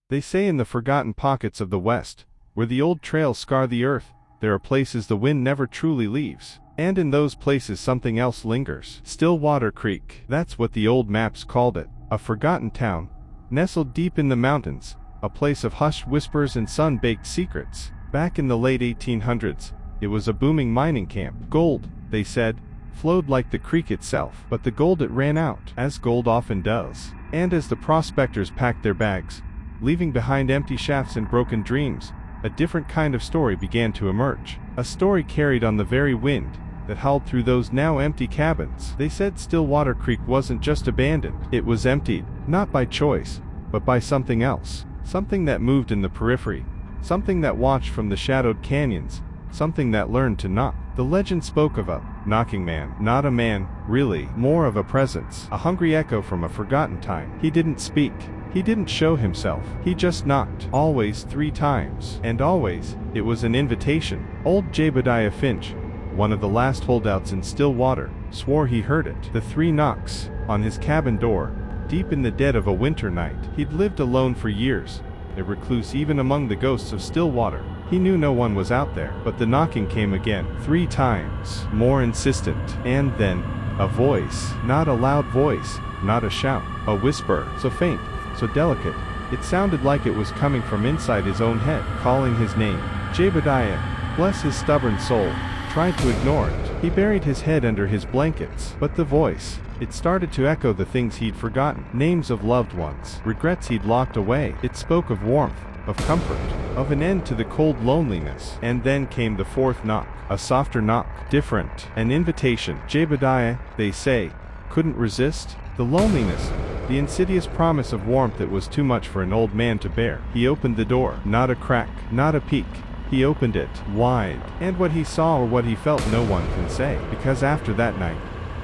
They say in the forgotten pockets of the West, where the old trails scar the earth, there are places the wind never truly leaves. And in those places something else lingers. Stillwater Creek, that's what the old maps called it. A forgotten town, nestled deep in the mountains, a place of hushed whispers and sun-baked secrets. Back in the late 1800s, it was a booming mining camp. Gold, they said, flowed like the creek itself. But the gold, it ran out, as gold often does. And as the prospectors packed their bags, leaving behind empty shafts and broken dreams, a different kind of story began to emerge. A story carried on the very wind that howled through those now empty cabins. They said Stillwater Creek wasn't just abandoned, it was emptied, not by choice, but by something else. Something that moved in the periphery, something that watched from the shadowed canyons, something that learned to knock. The legend spoke of a knocking man, not a man, really, more of a presence, a hungry echo from a forgotten time. He didn't speak, he didn't show himself, he just knocked, always 3 times, and always, it was an invitation. Old Jebediah Finch, one of the last holdouts in Stillwater, swore he heard it. The 3 knocks, on his cabin door, deep in the dead of a winter night. He'd lived alone for years, a recluse even among the ghosts of Stillwater. He knew no one was out there, but the knocking came again, 3 times, more insistent. And then, a voice, not a loud voice, not a shout, a whisper, so faint, so delicate, it sounded like it was coming from inside his own head, calling his name. Jebediah, bless his stubborn soul, tried to ignore it. He buried his head under his blankets, but the voice, it started to echo the things he'd forgotten, names of loved ones, regrets he'd locked away. It spoke of warmth, of comfort, of an end to the cold loneliness. And then came the 4th knock, a softer knock, different, an invitation. Jebediah, they say, couldn't resist the loneliness, the insidious promise of warmth that was too much for an old man to bear. He opened the door, not a crack, not a peek. He opened it wide, and what he saw or what he felt no one can say, because after that night,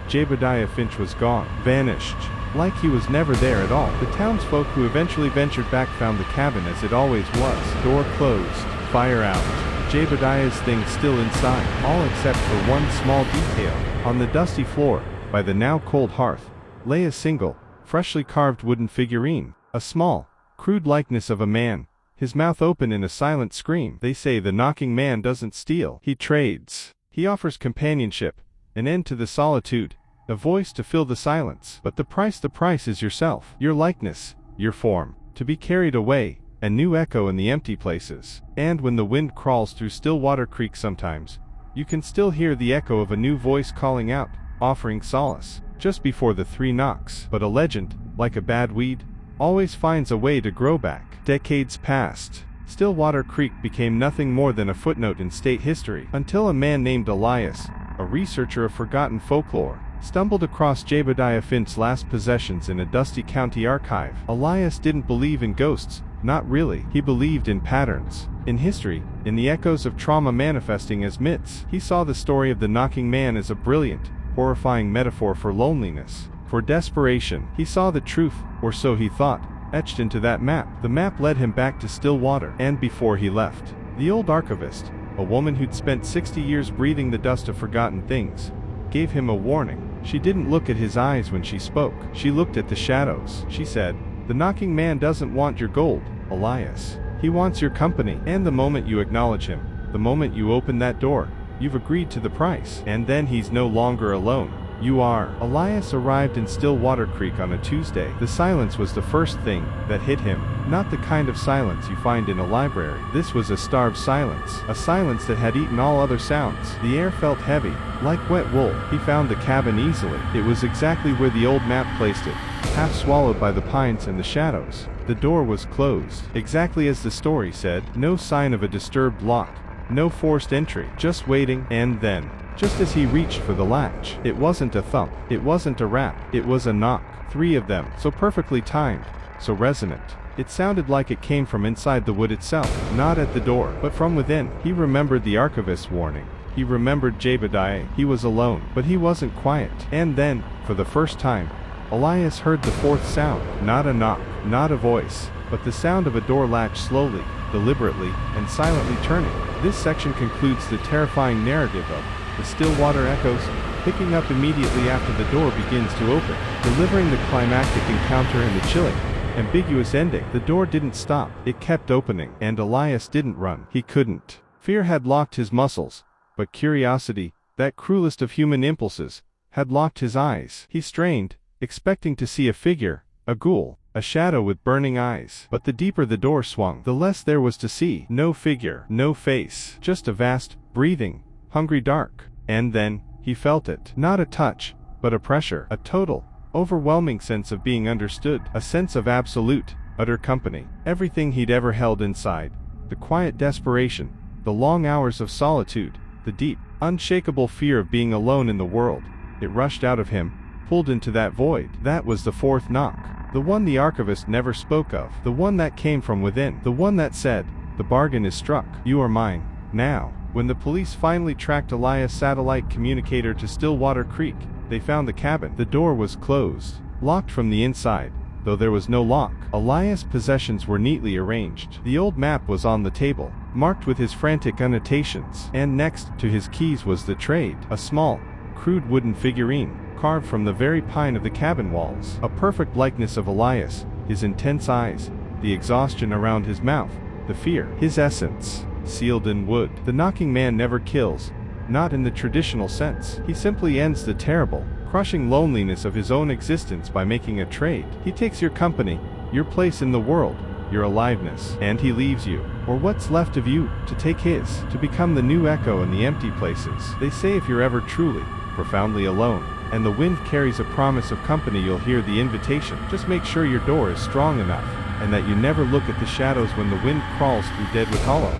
Jebediah Finch was gone, vanished, like he was never there at all. The townsfolk who eventually ventured back found the cabin as it always was, door closed, fire out, Jebediah's things still inside, all except for one small detail. On the dusty floor, by the now cold hearth, lay a single, freshly carved wooden figurine, a small, crude likeness of a man, his mouth open in a silent scream. They say the knocking man doesn't steal, he trades. He offers companionship, an end to the solitude, a voice to fill the silence. But the price is yourself, your likeness, your form, to be carried away, a new echo in the empty places. And when the wind crawls through Stillwater Creek sometimes, you can still hear the echo of a new voice calling out, offering solace, just before the 3 knocks. But a legend, like a bad weed, always finds a way to grow back. Decades passed. Stillwater Creek became nothing more than a footnote in state history, until a man named Elias, a researcher of forgotten folklore, stumbled across Jebediah Finch's last possessions in a dusty county archive. Elias didn't believe in ghosts, not really. He believed in patterns, in history, in the echoes of trauma manifesting as myths. He saw the story of the knocking man as a brilliant, horrifying metaphor for loneliness, for desperation. He saw the truth, or so he thought, etched into that map. The map led him back to Stillwater, and before he left, the old archivist, a woman who'd spent 60 years breathing the dust of forgotten things, gave him a warning. She didn't look at his eyes when she spoke. She looked at the shadows. She said, "The knocking man doesn't want your gold, Elias. He wants your company. And the moment you acknowledge him, the moment you open that door, you've agreed to the price. And then he's no longer alone. You are." Elias arrived in Stillwater Creek on a Tuesday. The silence was the first thing that hit him. Not the kind of silence you find in a library. This was a starved silence. A silence that had eaten all other sounds. The air felt heavy, like wet wool. He found the cabin easily. It was exactly where the old map placed it, half swallowed by the pines and the shadows. The door was closed, exactly as the story said. No sign of a disturbed lock. No forced entry. Just waiting. And then, just as he reached for the latch, it wasn't a thump, it wasn't a rap, it was a knock. 3 of them, so perfectly timed, so resonant. It sounded like it came from inside the wood itself, not at the door, but from within. He remembered the archivist's warning. He remembered Jebediah. He was alone, but he wasn't quiet. And then, for the first time, Elias heard the 4th sound. Not a knock, not a voice, but the sound of a door latch slowly, deliberately, and silently turning. This section concludes the terrifying narrative of the Stillwater echoes, picking up immediately after the door begins to open, delivering the climactic encounter and the chilling, ambiguous ending. The door didn't stop. It kept opening. And Elias didn't run. He couldn't. Fear had locked his muscles, but curiosity, that cruelest of human impulses, had locked his eyes. He strained, expecting to see a figure, a ghoul, a shadow with burning eyes. But the deeper the door swung, the less there was to see. No figure, no face, just a vast, breathing, hungry dark. And then, he felt it. Not a touch, but a pressure, a total, overwhelming sense of being understood, a sense of absolute, utter company. Everything he'd ever held inside, the quiet desperation, the long hours of solitude, the deep, unshakable fear of being alone in the world, it rushed out of him, pulled into that void. That was the fourth knock. The one the archivist never spoke of. The one that came from within. The one that said, "The bargain is struck. You are mine, now." When the police finally tracked Elias' satellite communicator to Stillwater Creek, they found the cabin. The door was closed, locked from the inside, though there was no lock. Elias' possessions were neatly arranged. The old map was on the table, marked with his frantic annotations, and next to his keys was the trade, a small, crude wooden figurine, carved from the very pine of the cabin walls. A perfect likeness of Elias, his intense eyes, the exhaustion around his mouth, the fear, his essence, sealed in wood. The knocking man never kills, not in the traditional sense. He simply ends the terrible, crushing loneliness of his own existence by making a trade. He takes your company, your place in the world, your aliveness, and he leaves you, or what's left of you, to take his, to become the new echo in the empty places. They say if you're ever truly, profoundly alone, and the wind carries a promise of company, you'll hear the invitation. Just make sure your door is strong enough, and that you never look at the shadows when the wind crawls through Deadwood Hollow.